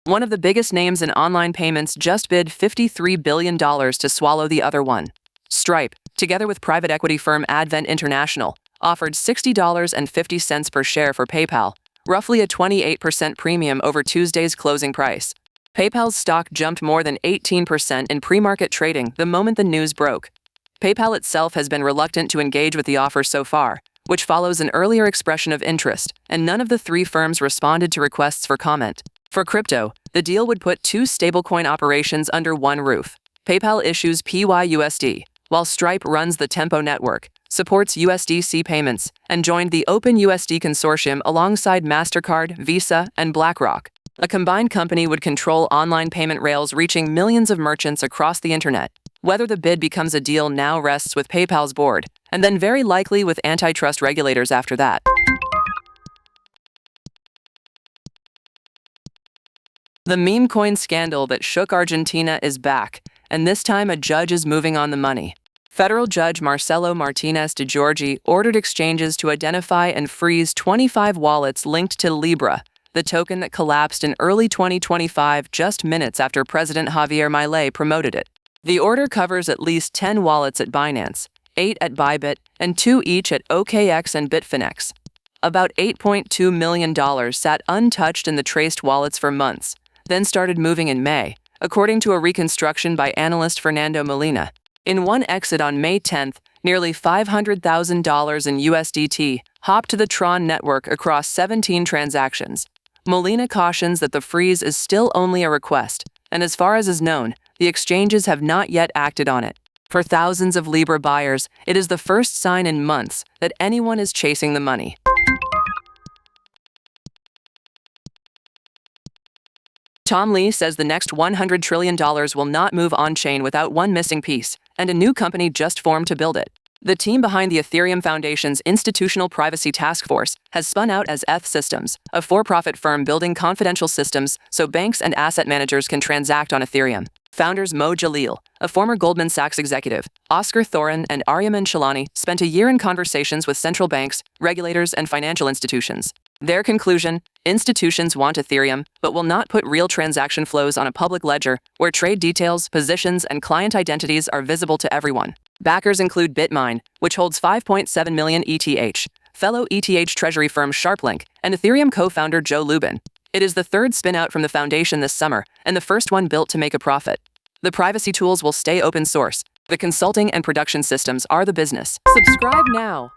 One of the biggest names in online payments just bid $53 billion to swallow the other one. Stripe, together with private equity firm Advent International, offered $60.50 per share for PayPal, roughly a 28% premium over Tuesday's closing price. PayPal's stock jumped more than 18% in pre-market trading the moment the news broke. PayPal itself has been reluctant to engage with the offer so far, which follows an earlier expression of interest, and none of the three firms responded to requests for comment. For crypto, the deal would put two stablecoin operations under one roof. PayPal issues PYUSD, while Stripe runs the Tempo network, supports USDC payments, and joined the OpenUSD consortium alongside MasterCard, Visa, and BlackRock. A combined company would control online payment rails reaching millions of merchants across the internet. Whether the bid becomes a deal now rests with PayPal's board, and then very likely with antitrust regulators after that. The meme coin scandal that shook Argentina is back, and this time a judge is moving on the money. Federal Judge Marcelo Martinez de Giorgi ordered exchanges to identify and freeze 25 wallets linked to LIBRA, the token that collapsed in early 2025 just minutes after President Javier Milei promoted it. The order covers at least 10 wallets at Binance, 8 at Bybit, and 2 each at OKX and Bitfinex. About $8.2 million sat untouched in the traced wallets for months, then started moving in May, according to a reconstruction by analyst Fernando Molina. In one exit on May 10th, nearly $500,000 in USDT hopped to the Tron network across 17 transactions. Molina cautions that the freeze is still only a request, and as far as is known, the exchanges have not yet acted on it. For thousands of Libra buyers, it is the first sign in months that anyone is chasing the money. Tom Lee says the next $100 trillion will not move on-chain without one missing piece, and a new company just formed to build it. The team behind the Ethereum Foundation's Institutional Privacy Task Force has spun out as ETH Systems, a for-profit firm building confidential systems so banks and asset managers can transact on Ethereum. Founders Mo Jalil, a former Goldman Sachs executive, Oscar Thorin, and Aryaman Shalani spent a year in conversations with central banks, regulators, and financial institutions. Their conclusion: institutions want Ethereum, but will not put real transaction flows on a public ledger where trade details, positions, and client identities are visible to everyone. Backers include Bitmine, which holds 5.7 million ETH, fellow ETH treasury firm SharpLink, and Ethereum co-founder Joe Lubin. It is the third spin-out from the foundation this summer, and the first one built to make a profit. The privacy tools will stay open source. The consulting and production systems are the business. Subscribe now.